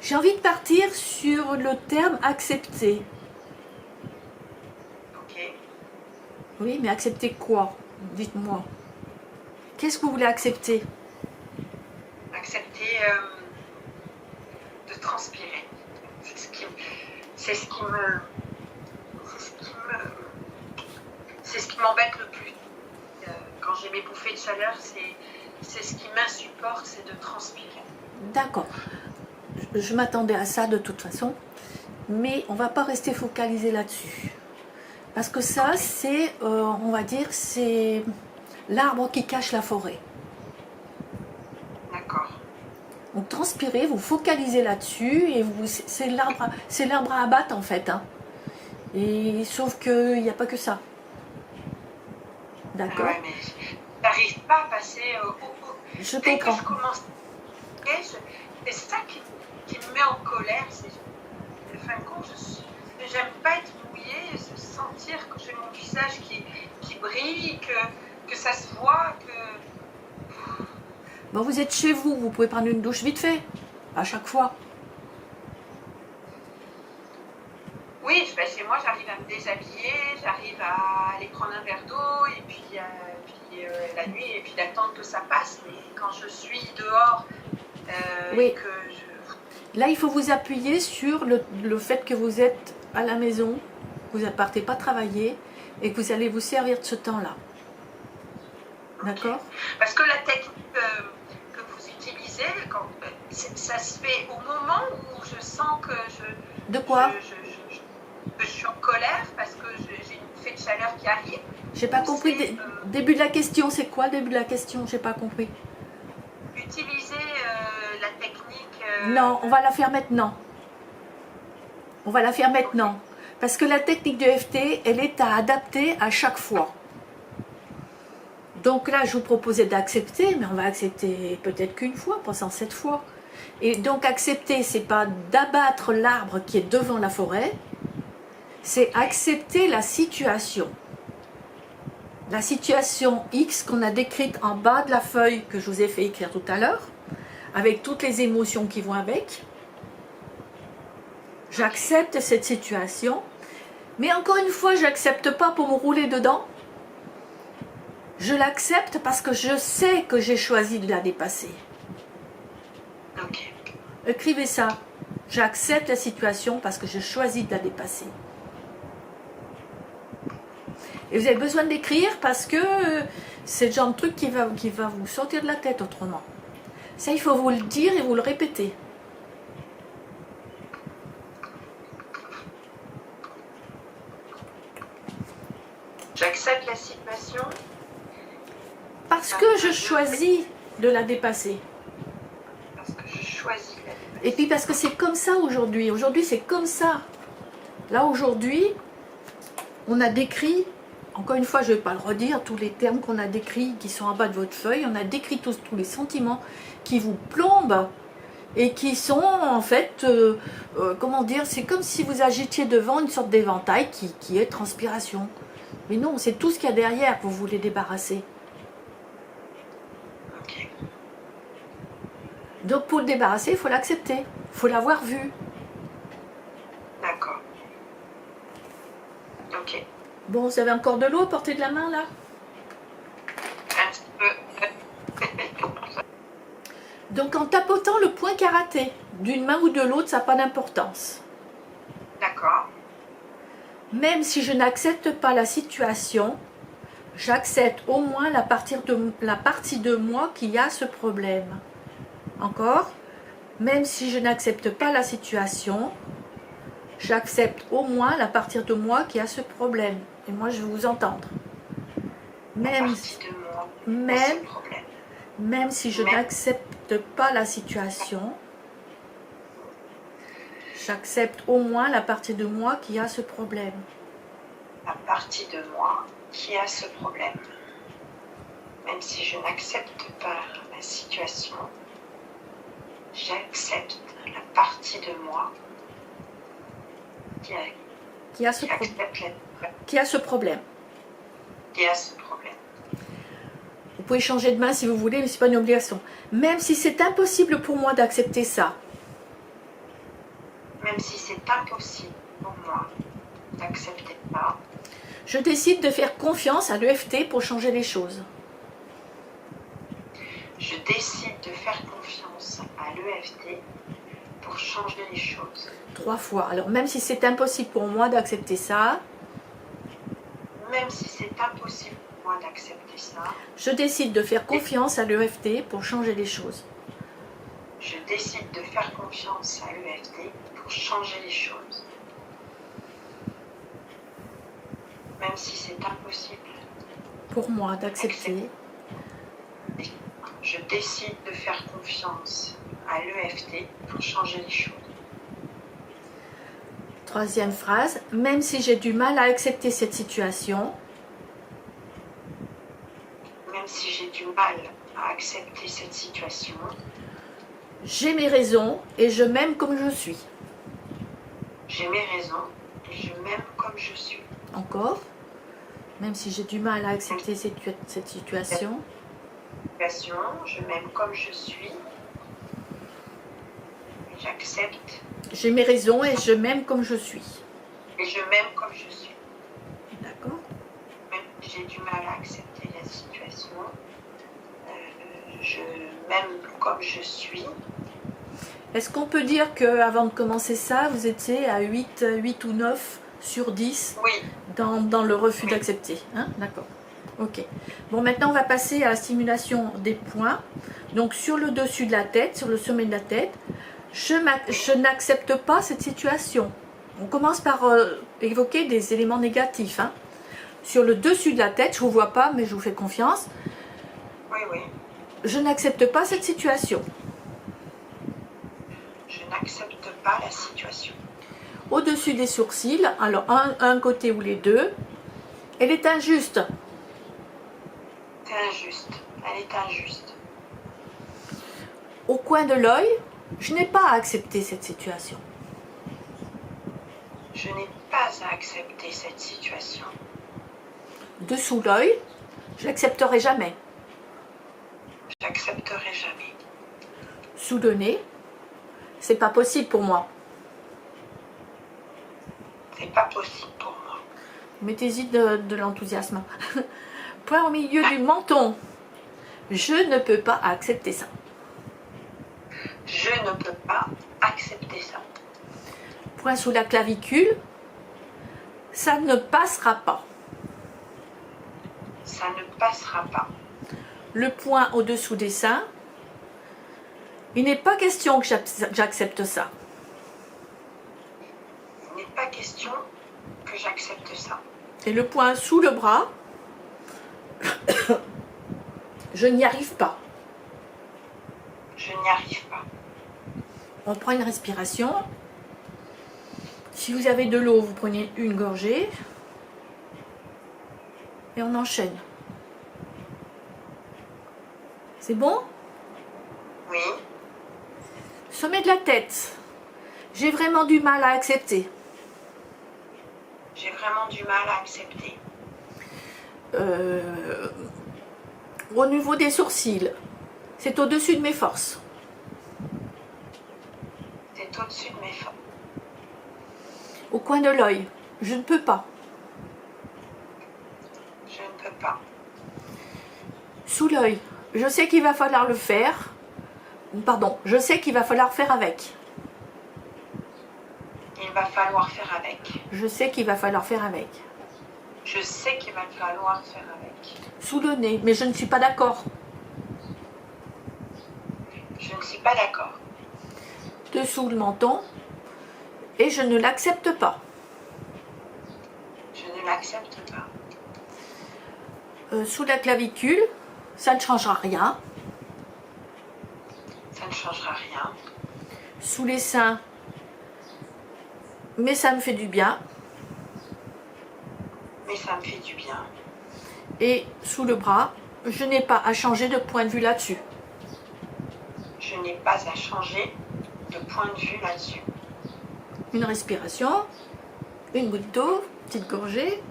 J'ai envie de partir sur le terme accepter. Ok. Oui, mais accepter quoi? Dites-moi. Qu'est-ce que vous voulez accepter? Accepter de transpirer. C'est ce qui me, c'est ce qui me, c'est ce qui m'embête le plus. Quand j'ai mes bouffées de chaleur, c'est ce qui m'insupporte, c'est de transpirer. D'accord. Je m'attendais à ça de toute façon, mais on va pas rester focalisé là-dessus. Parce que ça, Ok. c'est, on va dire, c'est l'arbre qui cache la forêt. D'accord. Donc transpirez, vous focalisez là-dessus et c'est l'arbre à abattre en fait. Hein. Et sauf qu'il n'y a pas que ça. Ah D'accord? ouais, mais j'arrive pas à passer Je dès que comprends. je commence, c'est ça qui me met en colère. De fin de compte, j'aime pas être mouillée, sentir que j'ai mon visage qui brille, que ça se voit, que... Bon, vous êtes chez vous, vous pouvez prendre une douche vite fait, à chaque fois. Oui, chez moi, j'arrive à me déshabiller, j'arrive à aller prendre un verre d'eau, et puis, la nuit, et puis d'attendre que ça passe. Mais quand je suis dehors, Oui. et que je... Là, il faut vous appuyer sur le fait que vous êtes à la maison, vous ne partez pas travailler et que vous allez vous servir de ce temps-là. D'accord? Okay. Parce que la technique que vous utilisez, ça se fait au moment où je sens que De quoi? je suis en colère parce que j'ai une bouffée de chaleur qui arrive. J'ai pas compris. Début de la question, c'est quoi le début de la question? J'ai pas compris. Utiliser la technique... Non, on va la faire maintenant. On va la faire maintenant. Okay. Parce que la technique de FT, elle est à adapter à chaque fois. Donc là, je vous proposais d'accepter, mais on va accepter peut-être qu'une fois, pas 107 fois. Et donc accepter, c'est pas d'abattre l'arbre qui est devant la forêt, c'est accepter la situation. La situation X qu'on a décrite en bas de la feuille que je vous ai fait écrire tout à l'heure, avec toutes les émotions qui vont avec. J'accepte cette situation, mais encore une fois, je n'accepte pas pour me rouler dedans. Je l'accepte parce que je sais que j'ai choisi de la dépasser. Ok. Écrivez ça. J'accepte la situation parce que j'ai choisi de la dépasser. Et vous avez besoin d'écrire parce que c'est le genre de truc qui va vous sortir de la tête autrement. Ça, il faut vous le dire et vous le répéter. J'accepte la situation. Parce que je choisis de la dépasser. Parce que je choisis la dépasser. Et puis parce que c'est comme ça aujourd'hui. Aujourd'hui, c'est comme ça. Là, aujourd'hui, on a décrit, encore une fois, je ne vais pas le redire, tous les termes qu'on a décrits, qui sont en bas de votre feuille, on a décrit tous les sentiments qui vous plombent et qui sont en fait, comment dire, c'est comme si vous agitiez devant une sorte d'éventail qui est transpiration. Mais non, c'est tout ce qu'il y a derrière que vous voulez débarrasser. Okay. Donc pour le débarrasser, il faut l'accepter, il faut l'avoir vu. D'accord. Ok. Bon, vous avez encore de l'eau à portée de la main là? Un petit peu. Donc en tapotant le point karaté, d'une main ou de l'autre, ça n'a pas d'importance. D'accord. Même si je n'accepte pas la situation, j'accepte au moins la partie de moi qui a ce problème. Encore, même si je n'accepte pas la situation, j'accepte au moins la partie de moi qui a ce problème. Et moi, je vais vous entendre. Même si je n'accepte pas la situation, j'accepte au moins la partie de moi qui a ce problème. La partie de moi qui a ce problème. Même si je n'accepte pas la situation, j'accepte la partie de moi qui a ce problème. Vous pouvez changer de main si vous voulez, mais ce n'est pas une obligation. Même si c'est impossible pour moi d'accepter ça, même si c'est impossible pour moi d'accepter ça. Je décide de faire confiance à l'EFT pour changer les choses. Je décide de faire confiance à l'EFT pour changer les choses. 3 fois. Alors même si c'est impossible pour moi d'accepter ça, Même si c'est impossible pour moi d'accepter ça, je décide de faire confiance à l'EFT pour changer les choses. je décide de faire confiance à l'EFT pour changer les choses. Même si c'est impossible, Pour moi d'accepter, je décide de faire confiance à l'EFT pour changer les choses. 3e phrase, même si j'ai du mal à accepter cette situation, Même si j'ai du mal à accepter cette situation, j'ai mes raisons et je m'aime comme je suis. j'ai mes raisons et je m'aime comme je suis. Encore, même si j'ai du mal à accepter cette situation, Je m'aime comme je suis. J'accepte j'ai mes raisons et je m'aime comme je suis. et je m'aime comme je suis. D'accord? Même si j'ai du mal à accepter la situation, je m'aime comme je suis. Est-ce qu'on peut dire qu'avant de commencer ça, vous étiez à 8 ou 9 sur 10 Oui, dans le refus d'accepter, hein? D'accord. Ok. Bon, maintenant, on va passer à la stimulation des points. Donc, sur le dessus de la tête, sur le sommet de la tête, je n'accepte pas cette situation. On commence par évoquer des éléments négatifs, hein. Sur le dessus de la tête, je ne vous vois pas, mais je vous fais confiance. oui, oui. Je n'accepte pas cette situation. Je n'accepte pas la situation. Au-dessus des sourcils, alors un côté ou les deux, elle est injuste. C'est injuste. Elle est injuste. Au coin de l'œil, je n'ai pas à accepter cette situation. Je n'ai pas à accepter cette situation. Dessous l'œil, je l'accepterai jamais. J'accepterai jamais. Sous le nez, c'est pas possible pour moi. C'est pas possible pour moi. Mettez-y de l'enthousiasme. Point au milieu du menton, je ne peux pas accepter ça. Je ne peux pas accepter ça. Point sous la clavicule, ça ne passera pas. Ça ne passera pas. Le point au-dessous des seins, il n'est pas question que j'accepte ça. Il n'est pas question que j'accepte ça. Et le point sous le bras, je n'y arrive pas. Je n'y arrive pas. On prend une respiration. Si vous avez de l'eau, vous prenez une gorgée. Et on enchaîne. C'est bon? Oui, Sommet de la tête. J'ai vraiment du mal à accepter. j'ai vraiment du mal à accepter. Au niveau des sourcils, c'est au-dessus de mes forces. C'est au-dessus de mes forces. Au coin de l'œil, je ne peux pas. Je ne peux pas. Sous l'œil, je sais qu'il va falloir le faire. Pardon, je sais qu'il va falloir faire avec. Il va falloir faire avec. Je sais qu'il va falloir faire avec. Je sais qu'il va falloir faire avec. Sous le nez, mais je ne suis pas d'accord. Je ne suis pas d'accord. Dessous le menton, et je ne l'accepte pas. Je ne l'accepte pas. Sous la clavicule, ça ne changera rien. Ça ne changera rien. Sous les seins, mais ça me fait du bien. Mais ça me fait du bien. Et sous le bras, je n'ai pas à changer de point de vue là-dessus. Je n'ai pas à changer de point de vue là-dessus. Une respiration, une goutte d'eau, petite gorgée.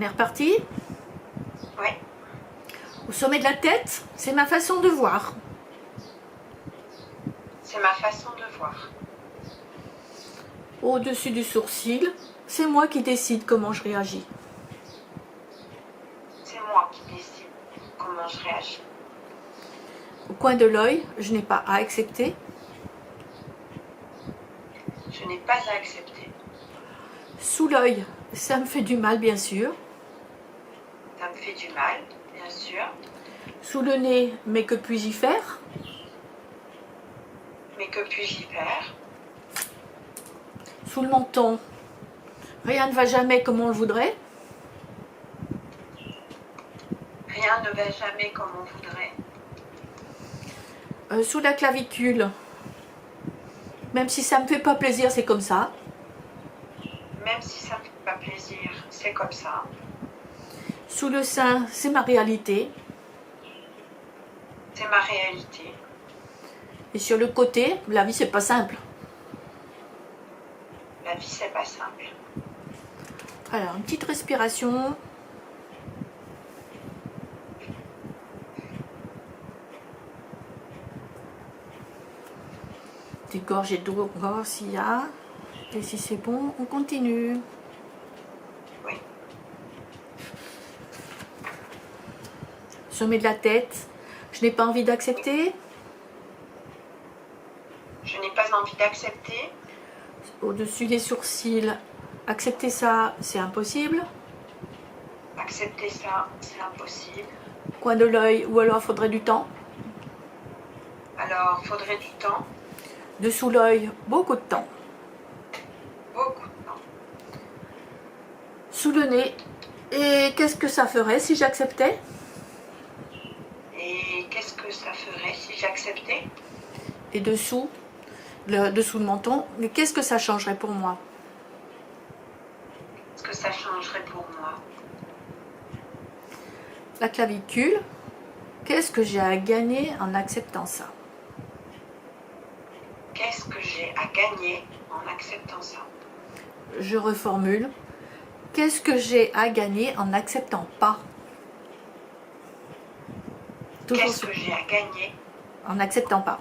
On est reparti. Oui. Au sommet de la tête, c'est ma façon de voir. C'est ma façon de voir. Au-dessus du sourcil, c'est moi qui décide comment je réagis. C'est moi qui décide comment je réagis. Au coin de l'œil, je n'ai pas à accepter. Je n'ai pas à accepter. Sous l'œil, ça me fait du mal, bien sûr. Ça me fait du mal, bien sûr. Sous le nez, mais que puis-je y faire? Mais que puis-je y faire? Sous le menton, rien ne va jamais comme on le voudrait. Rien ne va jamais comme on voudrait. Sous la clavicule, même si ça me fait pas plaisir, c'est comme ça. Même si ça me fait pas plaisir, c'est comme ça. Sous le sein, c'est ma réalité. C'est ma réalité. Et sur le côté, la vie, c'est pas simple. La vie, c'est pas simple. Alors, une petite respiration. Des gorgées d'eau, on va voir s'il y a. Et si c'est bon, on continue. Oui. Sommet de la tête, je n'ai pas envie d'accepter. Je n'ai pas envie d'accepter. Au-dessus des sourcils, accepter ça, c'est impossible. Accepter ça, c'est impossible. Coin de l'œil, ou alors il faudrait du temps. Alors, faudrait du temps. Dessous l'œil, beaucoup de temps. Beaucoup de temps. Sous le nez, et qu'est-ce que ça ferait si j'acceptais? Et qu'est-ce que ça ferait si j'acceptais? Et dessous le menton, mais qu'est-ce que ça changerait pour moi? Qu'est-ce que ça changerait pour moi? La clavicule, qu'est-ce que j'ai à gagner en acceptant ça? Qu'est-ce que j'ai à gagner en acceptant ça? Je reformule, qu'est-ce que j'ai à gagner en n'acceptant pas? Toujours Qu'est-ce que j'ai à gagner en n'acceptant pas.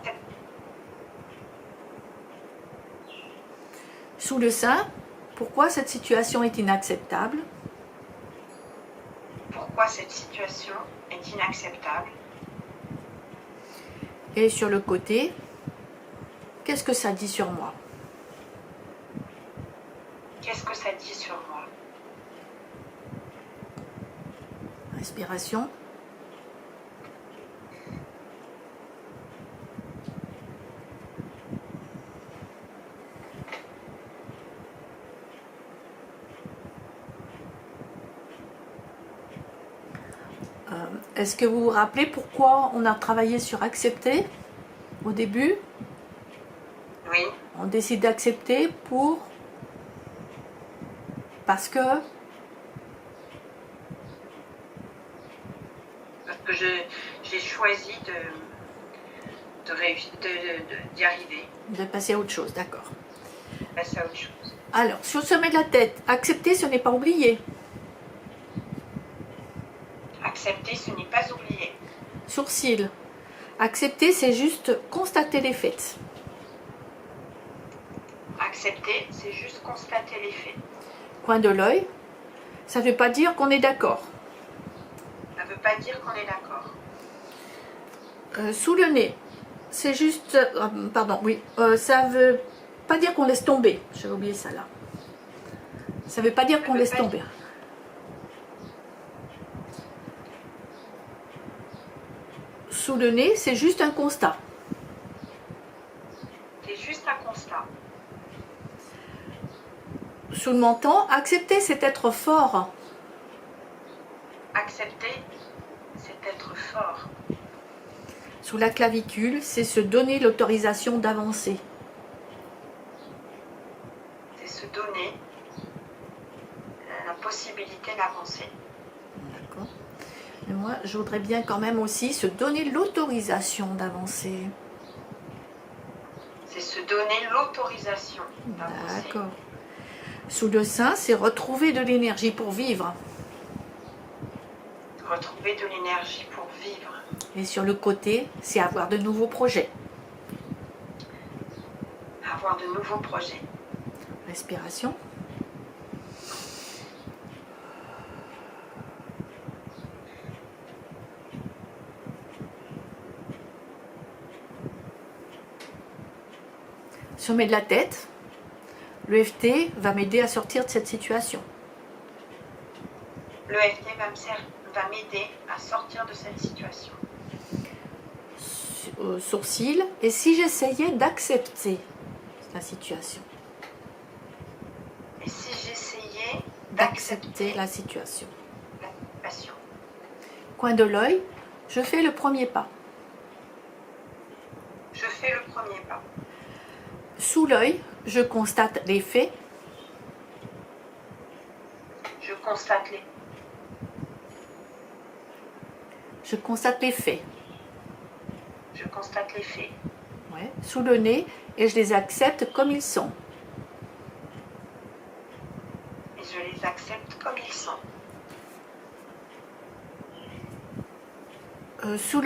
Sous le sein, pourquoi cette situation est inacceptable? Pourquoi cette situation est inacceptable? Et sur le côté, qu'est-ce que ça dit sur moi? Qu'est-ce que ça dit sur moi? Respiration. Est-ce que vous vous rappelez pourquoi on a travaillé sur accepter au début? Oui. On décide d'accepter parce que j'ai choisi d'y arriver. de passer à autre chose, d'accord. Passer à autre chose. Alors, sur le sommet de la tête, accepter, ce n'est pas oublier. Accepter, ce n'est pas oublier. Sourcil, accepter, c'est juste constater les faits. Accepter, c'est juste constater les faits. Coin de l'œil, ça ne veut pas dire qu'on est d'accord. Ça ne veut pas dire qu'on est d'accord. Sous le nez, c'est juste... pardon, oui. Ça ne veut pas dire qu'on laisse tomber. J'avais oublié ça là. Ça ne veut pas dire qu'on laisse tomber. Sous le nez, c'est juste un constat. C'est juste un constat. Sous le menton, accepter, c'est être fort. Accepter, c'est être fort. Sous la clavicule, c'est se donner l'autorisation d'avancer. C'est se donner la possibilité d'avancer. D'accord. Et moi, je voudrais bien quand même aussi se donner l'autorisation d'avancer. C'est se donner l'autorisation d'avancer. D'accord. Sous le sein, c'est retrouver de l'énergie pour vivre. retrouver de l'énergie pour vivre. Et sur le côté, c'est avoir de nouveaux projets. Avoir de nouveaux projets. Respiration. Sommet de la tête. L'EFT va m'aider à sortir de cette situation. L'EFT va m'aider à sortir de cette situation. Sourcils. Et si j'essayais d'accepter la situation? Et si j'essayais D'accepter la situation. la situation. Coin de l'œil. Je fais le premier pas. Je fais le premier pas. Sous l'œil, je constate les faits. Je constate les Je constate les faits. Je constate les faits. Ouais. Sous le nez, et je les accepte comme ils sont. Et je les accepte comme ils sont. Sous